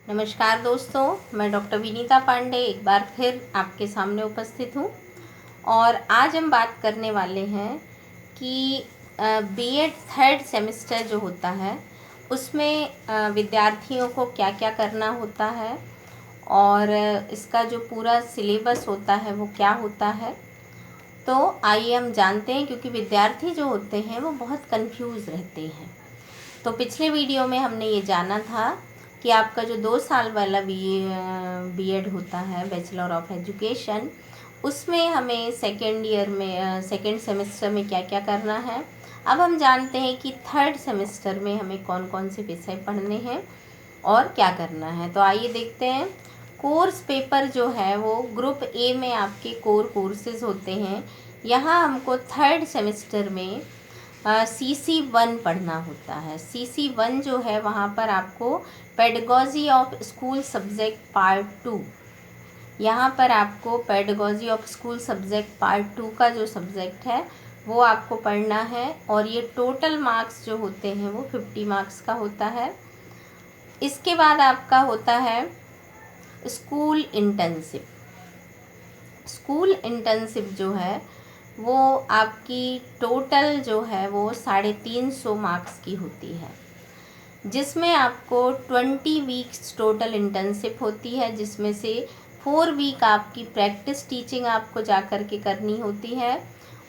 नमस्कार दोस्तों, मैं डॉक्टर विनीता पांडे एक बार फिर आपके सामने उपस्थित हूँ। और आज हम बात करने वाले हैं कि बीएड थर्ड सेमेस्टर जो होता है उसमें विद्यार्थियों को क्या क्या करना होता है और इसका जो पूरा सिलेबस होता है वो क्या होता है। तो आइए हम जानते हैं, क्योंकि विद्यार्थी जो होते हैं वो बहुत कंफ्यूज रहते हैं। तो पिछले वीडियो में हमने ये जाना था कि आपका जो 2 साल वाला बीएड होता है, बैचलर ऑफ एजुकेशन, उसमें हमें सेकेंड ईयर में सेकेंड सेमेस्टर में क्या क्या करना है। अब हम जानते हैं कि थर्ड सेमेस्टर में हमें कौन कौन से विषय पढ़ने हैं और क्या करना है। तो आइए देखते हैं। कोर्स पेपर जो है वो ग्रुप ए में आपके कोर कोर्सेज होते हैं। यहाँ हमको थर्ड सेमेस्टर में CC1 पढ़ना होता है। CC1 जो है वहाँ पर आपको pedagogy of school subject part 2, यहाँ पर आपको pedagogy of school subject part 2 का जो सब्जेक्ट है वो आपको पढ़ना है। और ये टोटल मार्क्स जो होते हैं वो 50 मार्क्स का होता है। इसके बाद आपका होता है स्कूल इंटर्नशिप। स्कूल इंटर्नशिप जो है वो आपकी टोटल जो है वो 350 मार्क्स की होती है, जिसमें आपको 20 वीक्स टोटल इंटर्नशिप होती है, जिसमें से 4 वीक आपकी प्रैक्टिस टीचिंग आपको जा कर के करनी होती है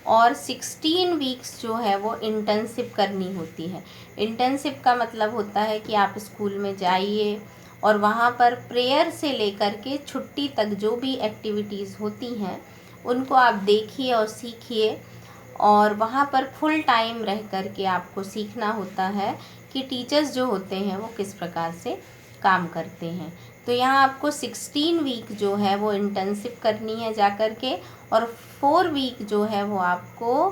और 16 वीक्स जो है वो इंटर्नशिप करनी होती है। इंटर्नशिप का मतलब होता है कि आप स्कूल में जाइए और वहाँ पर प्रेयर से लेकर के छुट्टी तक जो भी एक्टिविटीज़ होती हैं उनको आप देखिए और सीखिए। और वहाँ पर फुल टाइम रह कर के आपको सीखना होता है कि टीचर्स जो होते हैं वो किस प्रकार से काम करते हैं। तो यहाँ आपको 16 वीक जो है वो इंटर्नशिप करनी है जा कर के, और 4 वीक जो है वो आपको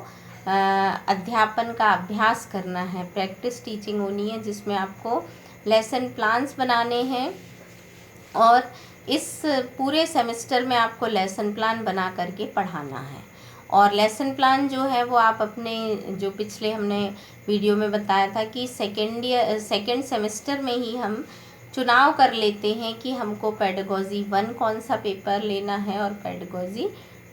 अध्यापन का अभ्यास करना है, प्रैक्टिस टीचिंग होनी है, जिसमें आपको लेसन प्लान्स बनाने हैं। और इस पूरे सेमेस्टर में आपको लेसन प्लान बना करके पढ़ाना है। और लेसन प्लान जो है वो आप अपने जो पिछले हमने वीडियो में बताया था कि सेकेंड सेमेस्टर में ही हम चुनाव कर लेते हैं कि हमको पेडागॉजी 1 कौन सा पेपर लेना है और पेडागॉजी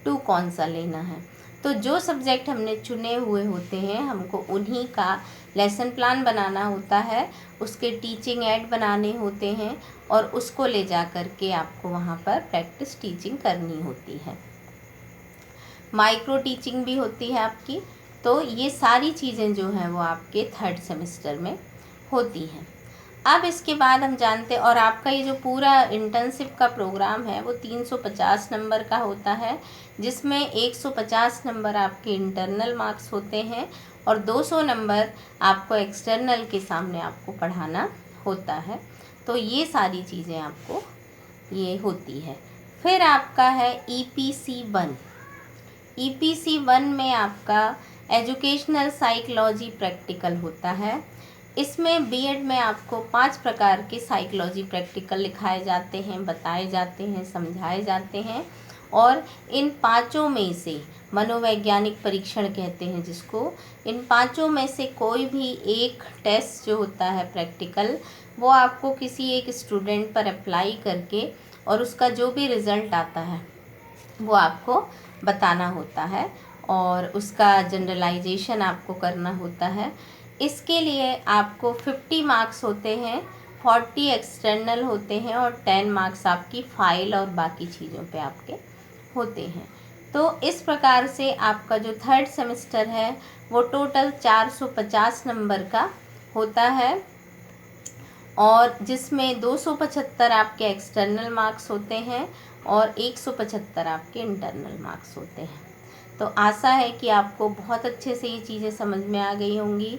2 कौन सा लेना है। तो जो सब्जेक्ट हमने चुने हुए होते हैं हमको उन्हीं का लेसन प्लान बनाना होता है, उसके टीचिंग एड बनाने होते हैं और उसको ले जा कर के आपको वहाँ पर प्रैक्टिस टीचिंग करनी होती है। माइक्रो टीचिंग भी होती है आपकी। तो ये सारी चीज़ें जो हैं वो आपके थर्ड सेमेस्टर में होती हैं। अब इसके बाद हम जानते हैं, और आपका ये जो पूरा इंटर्नशिप का प्रोग्राम है वो 350 नंबर का होता है, जिसमें 150 नंबर आपके इंटरनल मार्क्स होते हैं और 200 नंबर आपको एक्सटर्नल के सामने आपको पढ़ाना होता है। तो ये सारी चीज़ें आपको ये होती है। फिर आपका है EPC1। EPC1 में आपका एजुकेशनल साइकोलॉजी प्रैक्टिकल होता है। इसमें बीएड में आपको 5 प्रकार के साइकोलॉजी प्रैक्टिकल लिखाए जाते हैं, बताए जाते हैं, समझाए जाते हैं। और इन 5 में से मनोवैज्ञानिक परीक्षण कहते हैं जिसको, इन 5 में से कोई भी एक टेस्ट जो होता है प्रैक्टिकल, वो आपको किसी एक स्टूडेंट पर अप्लाई करके और उसका जो भी रिज़ल्ट आता है वो आपको बताना होता है और उसका जनरलाइजेशन आपको करना होता है। इसके लिए आपको 50 मार्क्स होते हैं, 40 एक्सटर्नल होते हैं और 10 मार्क्स आपकी फ़ाइल और बाकी चीज़ों पे आपके होते हैं। तो इस प्रकार से आपका जो थर्ड सेमेस्टर है वो टोटल 450 नंबर का होता है और जिसमें 275 आपके एक्सटर्नल मार्क्स होते हैं और 175 आपके इंटरनल मार्क्स होते हैं। तो आशा है कि आपको बहुत अच्छे से ये चीज़ें समझ में आ गई होंगी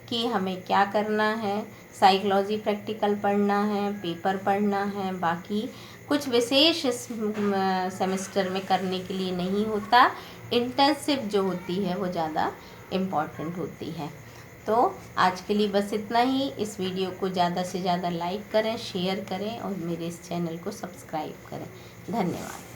कि हमें क्या करना है। साइकोलॉजी प्रैक्टिकल पढ़ना है, पेपर पढ़ना है, बाकी कुछ विशेष इस सेमेस्टर में करने के लिए नहीं होता। इंटर्नशिप जो होती है वो ज़्यादा इम्पॉर्टेंट होती है। तो आज के लिए बस इतना ही। इस वीडियो को ज़्यादा से ज़्यादा लाइक करें, शेयर करें और मेरे इस चैनल को सब्सक्राइब करें। धन्यवाद।